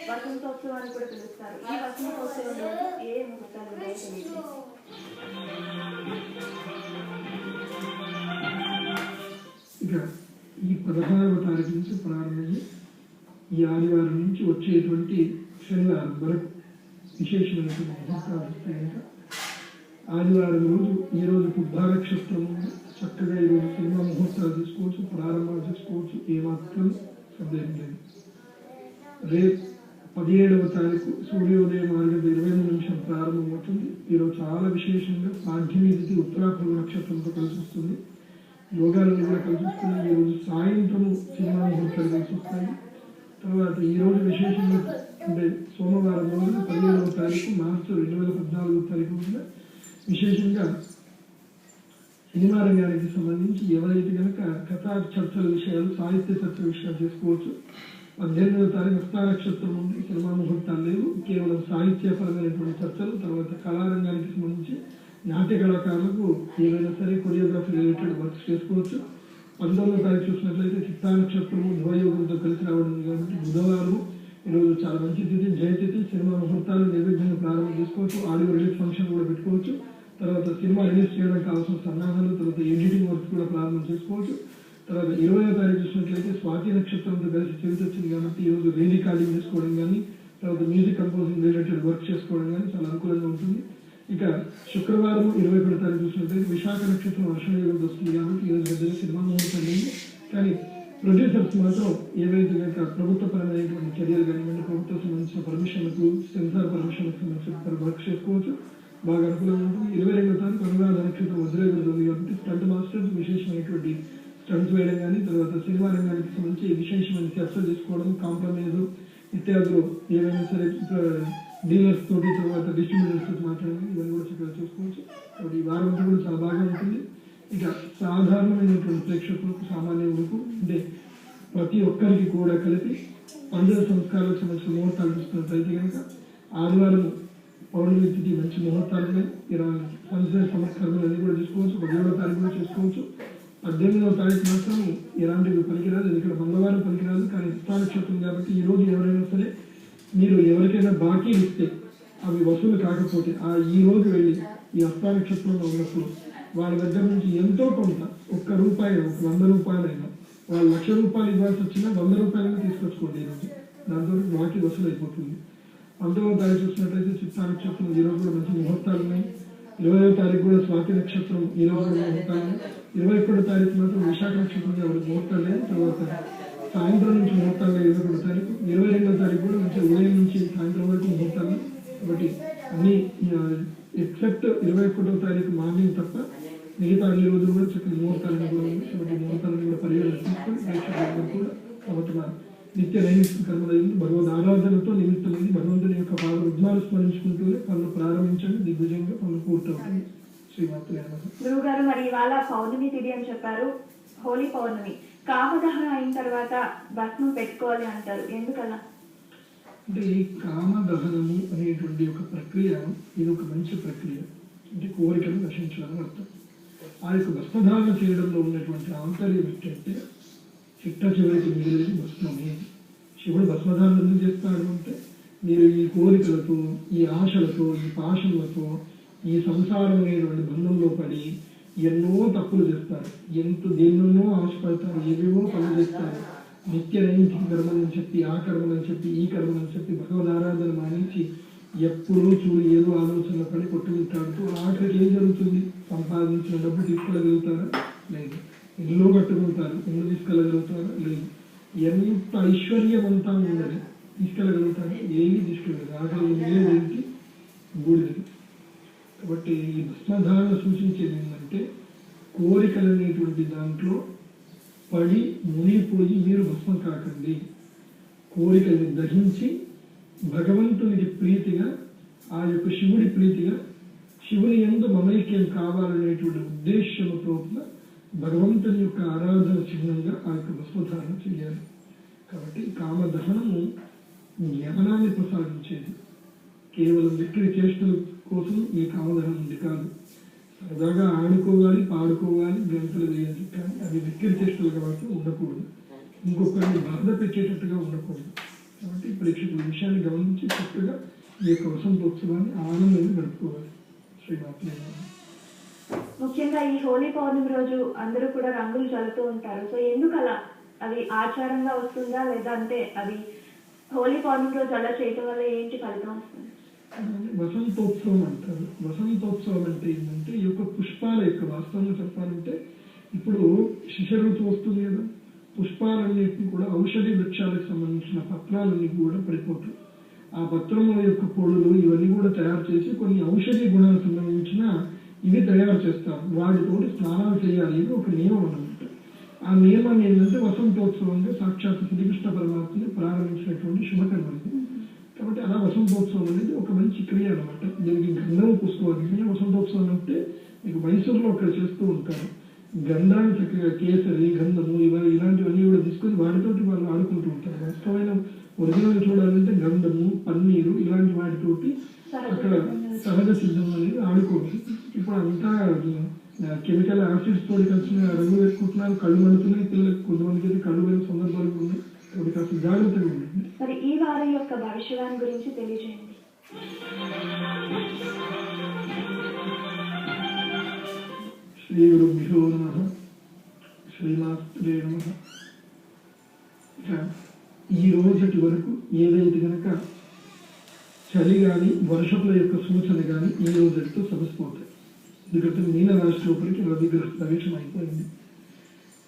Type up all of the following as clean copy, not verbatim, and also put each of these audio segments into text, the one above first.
వసంతోత్సవం అని కూడా పిలుస్తారు. ఈ వసంతోత్సవంలో ఏ ముహూర్తాలు ఉన్నాయో తెలియదు. ఇక ఈ 16వ తారీఖు నుంచి ప్రారంభమై ఈ ఆదివారం నుంచి వచ్చేటువంటి శనివారం వరకు విశేషమైనటువంటి ముహూర్తాలు వస్తాయి. ఆదివారం రోజు ఈ రోజు పుబ్బా నక్షత్రం చక్కగా ఈరోజు సినిమా ముహూర్తాలు తీసుకోవచ్చు, ప్రారంభాలు చేసుకోవచ్చు, ఏమాత్రం సందేహం లేదు. రేపు 17వ తారీఖు సూర్యోదయం 6:23 ప్రారంభమవుతుంది. ఈరోజు చాలా విశేషంగా పాఠ్యమి తిథి ఉత్తరాఖండ నక్షత్రంతో కలిసి వస్తుంది. యోగాలను కూడా కలిసి వస్తుంది. ఈరోజు సాయంత్రం సినిమా ముహూర్తాలు కలిసి వస్తాయి. తర్వాత ఈరోజు విశేషంగా అంటే సోమవారం రోజున 17వ తారీఖు మార్చి 2014 తారీఖు రోజున విశేషంగా సినిమా రంగానికి సంబంధించి ఎవరైతే కనుక కథా చర్చల విషయాలు, సాహిత్య చర్చల విషయాలు చేసుకోవచ్చు. 18వ తారీఖు హస్త నక్షత్రం ఉంది, సినిమా ముహూర్తాలు లేవు, కేవలం సాహిత్యపరమైనటువంటి చర్చలు. తర్వాత కళారంగానికి సంబంధించి నాట్య కళాకారులకు ఏదైనా సరే కొరియోగ్రఫీ రిలేటెడ్ వర్క్స్ చేసుకోవచ్చు. 19వ తారీఖు చూసినట్లయితే చిత్తా నక్షత్రము ధ్రువయోగంతో కలిసి రావడం కాబట్టి బుధవారం ఈరోజు చాలా మంచి తిథి, జయతిథి. సినిమా ముహూర్తాలు నిర్విఘ్నంగా ప్రారంభం చేసుకోవచ్చు. ఆడియో రిలీజ్ ఫంక్షన్ కూడా పెట్టుకోవచ్చు. తర్వాత సినిమా రిలీజ్ చేయడానికి కావాల్సిన సన్నాహాలు, తర్వాత ఎడిటింగ్ వర్క్స్ కూడా ప్రారంభం చేసుకోవచ్చు. తర్వాత 20వ తారీఖు చూసినట్లయితే స్వాతి నక్షత్రంతో కలిసి చవితి వచ్చింది కాబట్టి ఈరోజు రీ రికార్డింగ్ చేసుకోవడం కానీ, తర్వాత మ్యూజిక్ కంపోజింగ్ రిలేటెడ్ వర్క్ చేసుకోవడం కానీ చాలా అనుకూలంగా ఉంటుంది. ఇక శుక్రవారం 21వ తారీఖు చూసినట్లయితే విశాఖ నక్షత్రం వర్షయోగంతో వస్తుంది కాబట్టి ఈరోజు పెద్దగా సినిమా ముహూర్తం లేదు. కానీ ప్రొడ్యూసర్స్ మాత్రం ఏవైతే కనుక ప్రభుత్వపరమైనటువంటి చర్యలు కానివ్వండి, ప్రభుత్వం సంబంధించిన పర్మిషన్లకు, సెన్సార్ పర్మిషన్లకు సంబంధించిన వర్క్ చేసుకోవచ్చు, బాగా అనుకూలంగా ఉంటుంది. 22వ తారీఖు అనురాధ నక్షత్రం వజ్రయోగంతో ఉంది కాబట్టి స్టంట్ మాస్టర్స్ విశేషమైనటువంటి స్టంట్స్ వేయడం కానీ, తర్వాత సినిమా రంగానికి సంబంధించి విశేషమైన చర్చలు చేసుకోవడం, కాంప్రమైజ్ ఇత్యాదులు ఏవైనా సరే డీలర్స్ తోటి, తర్వాత డిస్ట్రిబ్యూటర్స్ తోటి మాట్లాడడం, ఇవన్నీ కూడా చక్కగా చూసుకోవచ్చు. కాబట్టి ఈ వారం అంతా కూడా చాలా బాగా ఉంటుంది. ఇక సాధారణమైనటువంటి ప్రేక్షకులకు, సామాన్యులకు అంటే ప్రతి ఒక్కరికి కూడా కలిపి పండుగ సంస్కారాలకు సంబంధించిన ముహూర్తాలు చూసుకున్నట్లయితే కనుక ఆదివారం పౌర్ణమి తిథి మంచి ముహూర్తాలు, సంవత్సర సంస్కరణలు అన్నీ కూడా చేసుకోవచ్చు. 17వ తారీఖు కూడా చేసుకోవచ్చు. 18వ తారీఖు మాత్రం ఎలాంటివి పనికిరాదు, ఎందుకంటే మంగళవారం పనికిరాదు. కానీ హస్త నక్షత్రం కాబట్టి ఈరోజు ఎవరైనా సరే మీరు ఎవరికైనా బాకీ ఇస్తే అవి వసూలు కాకపోతే ఈ రోజు వెళ్ళి ఈ హస్త నక్షత్రంలో ఉన్నప్పుడు వాళ్ళ దగ్గర నుంచి ఎంతో కొంత, ₹1, ఒక 100 రూపాయలైనా, వాళ్ళు ₹1,00,000 ఇవ్వాల్సి వచ్చినా 100 రూపాయలైనా తీసుకొచ్చుకోండి. ఈరోజు దాంతో బాకీ వసూలు అయిపోతుంది. 19వ తారీఖు చూసినట్లయితే చిత్తా నక్షత్రం ఈరోజు కూడా మంచి ముహూర్తాలు ఉన్నాయి. 20వ తారీఖు కూడా స్వాతి నక్షత్రం ఈరోజు కూడా ముహూర్తాలు. 21వ తారీఖు మాత్రం విశాఖ నక్షత్రం ఎవరికి ముహూర్తాలు లేదు. తర్వాత సాయంత్రం నుంచి ముహూర్తాలు 21వ తారీఖు. 22వ తారీఖు కూడా మంచి ఉదయం నుంచి సాయంత్రం వరకు ముహూర్తాలు. కాబట్టి అన్ని ఎక్సెప్ట్ 21వ తారీఖు మార్నింగ్ తప్ప మిగతా అన్ని రోజులు కూడా చక్కని ముహూర్తాలను కూడా ఉంది. కాబట్టి ముహూర్తాలను కూడా పరిగణన తీసుకొని ప్రేక్షకులందరూ కూడా తమ నిత్య నైమిత్త కర్మలైంది భగవద్ ఆరాధనతో నిమిత్తమైంది. భగవంతుని యొక్క పాద రుద్మాలు స్మరించుకుంటూనే పనులు ప్రారంభించండి, దిగ్విజయంగా పనులు పూర్తవుతుంది. శ్రీమాత్రే నమః. గురువు గారు, మరి ఇవాళ పౌర్ణమి తిథి అని చెప్పారు, హోలీ పౌర్ణమి. కామదహనం అయిన తర్వాత భస్మం పెట్టుకోవాలి అంటారు, ఎందుకలా? అంటే ఈ కామదహనము అనేటువంటి ఒక ప్రక్రియ, ఇది ఒక మంచి ప్రక్రియ. అంటే కోరికను నశించడం అర్థం. ఆ యొక్క భస్మధారణ చేయడంలో ఉన్నటువంటి ఆంతర్యం ఏంటంటే చిట్ట చివరికి మిగిలిన భస్మమే. శివుడు భస్మధారణ ఎందుకు చేస్తాడు అంటే మీరు ఈ కోరికలతో, ఈ ఆశలతో, ఈ పాశములతో, ఈ సంసారమైనటువంటి బంధంలో పడి ఎన్నో తప్పులు చేస్తారు, దేన్నో ఆశపడతారు, ఏవేవో పనులు చేస్తారు. నిత్య నైమిత్తిక కర్మలని చెప్పి, ఆ కర్మలని చెప్పి, ఈ కర్మలని చెప్పి భగవద్ ఆరాధన మానించి ఎప్పుడూ చూడు ఏదో ఆలోచనలు పడి కొట్టుకుంటాడుతూ ఆఖరికి ఏం జరుగుతుంది? సంపాదించిన డబ్బు తీసుకెళ్ళగలుగుతారా? లేదు. ఇల్లు కట్టుకుంటారు, ఇల్లు తీసుకెళ్ళగలుగుతారా? లేదు. ఎంత ఐశ్వర్యవంతం ఉన్నది తీసుకెళ్ళగలుగుతారు? ఏమీ తీసుకెళ్ళదు. ఆఖరి మిగిలేదేంటి? బూడిదలు. కాబట్టి ఈ భస్మధారణ సూచించేది ఏంటంటే కోరికలు అనేటువంటి దాంట్లో పడి మునిగిపోయి మీరు భస్మం కాకండి. కోరికల్ని దహించి భగవంతునికి ప్రీతిగా, ఆ యొక్క శివుడి ప్రీతిగా, శివుని యందు మమైక్యం కావాలనేటువంటి ఉద్దేశంతో భగవంతుని యొక్క ఆరాధన చిహ్నంగా ఆ యొక్క భస్మధారణ చేయాలి. కాబట్టి కామదహనము జ్ఞానాన్ని ప్రసాదించేది, కేవలం వ్యక్తి చేష్టల కోసం ఈ కామదహనం ఉంది కాదు. సరదాగా ఆడుకోవాలి, పాడుకోవాలి, గంటలు వేయాలి, కానీ అవి వ్యక్తి చేష్టలుగా మాత్రం ఉండకూడదు. ఇంకొకరిని బాధ పెట్టేటట్టుగా ఉండకూడదు. కాబట్టి ప్రేక్షకుల విషయాన్ని గమనించి చక్కగా ఈ యొక్క వసంతోత్సవాన్ని ఆనందంగా గడుపుకోవాలి. శ్రీమాత్రే నమః. ముఖ్యంగా ఈ హోలీ పౌర్ణమి రోజు అందరూ కూడా రంగులు చల్లుతూ ఉంటారు. సో ఎందుకు అలా? అది ఆచారంగా వస్తుందా, లేదా అంటే అది హోలీ పౌర్ణమి రోజు అలా చేయటం వల్ల ఏంటి ఫలితం వస్తుంది? వసంతోత్సవం అంటారు. వసంతోత్సవం అంటే ఏంటంటే ఈ యొక్క పుష్పాల యొక్క, వాస్తవంగా చెప్పాలంటే ఇప్పుడు శిశిర ఋతువు వస్తుంది కదా, పుష్పాలన్నింటినీ కూడా ఔషధి వృక్షాలకు సంబంధించిన పత్రాలన్నీ కూడా పడిపోతాయి. ఆ పత్రముల యొక్క పొడులు ఇవన్నీ కూడా తయారు చేసి కొన్ని ఔషధి గుణాలకు సంబంధించిన ఇవి తయారు చేస్తారు. వాటితోటి స్నానాలు చేయాలి ఇది ఒక నియమం అన్నమాట. ఆ నియమం ఏంటంటే వసంతోత్సవంగా సాక్షాత్ శ్రీకృష్ణ పరమాత్మని ప్రారంభించినటువంటి శుభకర్మ. కాబట్టి అలా వసంతోత్సవం అనేది ఒక మంచి క్రియ అనమాట. దీనికి గంధం పుష్పం. వసంతోత్సవం అంటే మీకు మైసూరులో అక్కడ చేస్తూ ఉంటారు. గంధాన్ని చక్కగా కేసరి, గంధము ఇలాంటివన్నీ కూడా తీసుకొని వాటితోటి వాళ్ళు ఆడుకుంటూ ఉంటారు. వాస్తవమైన ఒరిజినల్ చూడాలంటే గంధము, పన్నీరు ఇలాంటి వాటితోటి అక్కడ సహజ సిద్ధం అనేది ఆడుకోవచ్చు. ఇప్పుడు అంతా కెమికల్ యాసిడ్స్ తోటి కలిసిన రంగులు వేసుకుంటున్నారు, కళ్ళు మండుతున్నాయి పిల్లలకు, కొంతమందికి అయితే కళ్ళు వేరే సందర్భాలు ఉన్నాయి. కాబట్టి కాస్త జాగ్రత్తగా ఉండండి. మరి ఈ వారం యొక్క భవిష్యవాణి గురించి తెలియజేయండి. శ్రీ గురుభ్యో నమః. శ్రీమాత్రే నమః. ఈ రోజుటి వరకు ఏదైతే కనుక చలి కానీ వర్షపుల యొక్క సూచన కానీ ఈ రోజుతో సమసిపోతాయి. ఎందుకంటే మీన రాశి లోపలికి రవిగ్రహ ప్రవేశం అయిపోయింది.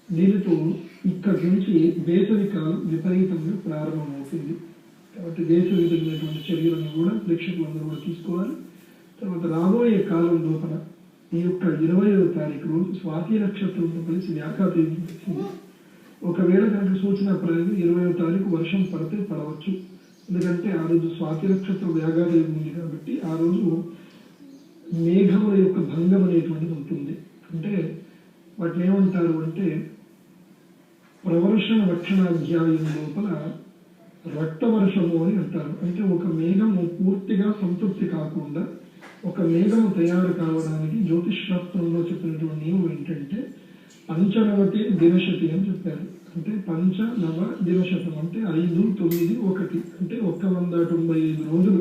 దీనితో ఇక్కడి నుంచి వేసవి కాలం విపరీతంగా ప్రారంభమవుతుంది. కాబట్టి వేసవి తగినటువంటి చర్యలను కూడా ప్రేక్షకులందరూ కూడా తీసుకోవాలి. తర్వాత రాబోయే కాలం లోపల ఈ యొక్క 20వ తారీఖు రోజు స్వాతి నక్షత్రంతో కలిసి వ్యాఖ్యాతి వచ్చింది. ఒకవేళ కనుక సూచన ప్రకారం 20వ తారీఖు వర్షం పడితే పడవచ్చు. ఎందుకంటే ఆ రోజు స్వాతి నక్షత్రం వ్యాఘాతం ఉంది కాబట్టి ఆ రోజు మేఘముల యొక్క భంగం అనేటువంటిది ఉంటుంది. అంటే వాటిని ఏమంటారు అంటే ప్రవర్షణ రక్షణాధ్యాయం లోపల రక్తవర్షము అని అంటారు. అంటే ఒక మేఘము పూర్తిగా సంతృప్తి కాకుండా ఒక మేఘము తయారు కావడానికి జ్యోతిష్ శాస్త్రంలో చెప్పినటువంటి నియమం ఏంటంటే పంచనవతి దినశతి అని చెప్పారు. అంటే పంచ నవ దినశతం అంటే 5, 9, 1 అంటే 195 రోజులు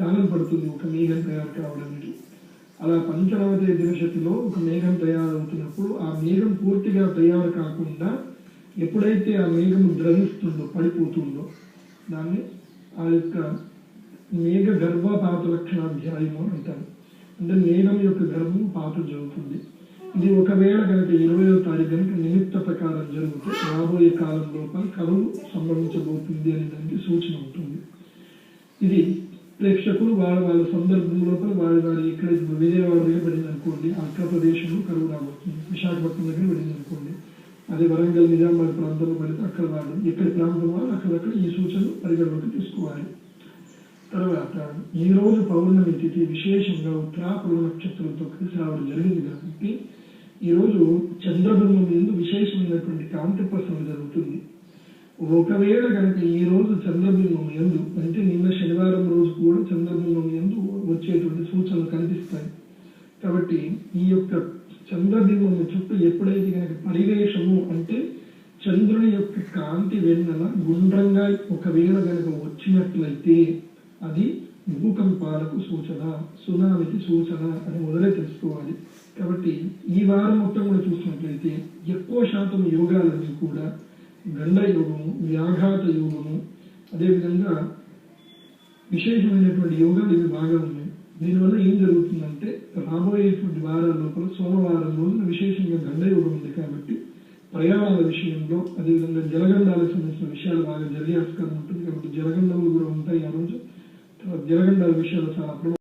కాలం పడుతుంది ఒక మేఘం తయారు కావడానికి. అలా పంచనవతి దినశతిలో ఒక మేఘం తయారవుతున్నప్పుడు ఆ మేఘం పూర్తిగా తయారు కాకుండా ఎప్పుడైతే ఆ మేఘం ద్రవిస్తుందో, పడిపోతుందో దాన్ని ఆ యొక్క మేఘ గర్భపాత లక్షణాధ్యాయము అంటారు. అంటే మేఘం యొక్క గర్భం పాత జరుగుతుంది. ఇది ఒకవేళ కనుక 20వ తారీఖు కనుక నిమిత్త ప్రకారం జరిగితే రాబోయే కాలం లోపల కరువు సంభవించబోతుంది అనే దానికి సూచన ఉంటుంది. ఇది ప్రేక్షకులు వాళ్ళ సందర్భం లోపల వారి ఇక్కడ విజయవాడ దగ్గర పడింది అనుకోండి, ఆంధ్రప్రదేశ్లో కరువు రాబోతుంది. విశాఖపట్నం దగ్గర పడింది అనుకోండి, అదే వరంగల్ నిజామాబాద్ ప్రాంతంలో పడితే అక్కడ వాళ్ళు ఎక్కడి ప్రాంతం వాళ్ళు అక్కడక్కడ ఈ సూచనలు పరిగణలోకి తీసుకోవాలి. తర్వాత ఈ రోజు పౌర్ణమి తిథి విశేషంగా ఉత్తరాపౌర్ణ నక్షత్రంతో కలిసి రావడం జరిగింది కాబట్టి ఈ రోజు చంద్రబింబం ఎందు విశేషమైనటువంటి కాంతి ప్రసరణ జరుగుతుంది. ఒకవేళ కనుక ఈ రోజు చంద్రబింబం ఎందు అంటే నిన్న శనివారం రోజు కూడా చంద్రబింబం ఎందు వచ్చేటువంటి సూచనలు కనిపిస్తాయి. కాబట్టి ఈ యొక్క చంద్రబింబం చుట్టూ ఎప్పుడైతే కనుక పరివేషము అంటే చంద్రుని యొక్క కాంతి వెన్నెల గుండ్రంగా ఒకవేళ కనుక వచ్చినట్లయితే అది భూకంపాలకు సూచన, సునామికి సూచన అని మొదలే తెలుసుకోవాలి. కాబట్టి ఈ వారం మొత్తం కూడా చూసినట్లయితే ఎక్కువ శాతం యోగాలన్నీ కూడా గండ యోగము, వ్యాఘాత యోగము, అదేవిధంగా విశేషమైనటువంటి యోగాలు ఇవి బాగా ఉన్నాయి. దీనివల్ల ఏం జరుగుతుందంటే రాబోయేటువంటి వారాల లోపల సోమవారం రోజున విశేషంగా గండ యోగం ఉంది కాబట్టి ప్రయాణాల విషయంలో, అదేవిధంగా జలగండాలకు సంబంధించిన విషయాలు బాగా జరిగే ఆస్కారం ఉంటుంది. కాబట్టి జలగండములు కూడా ఉంటాయి ఆ రోజు. జలగండాల విషయాలు చాలా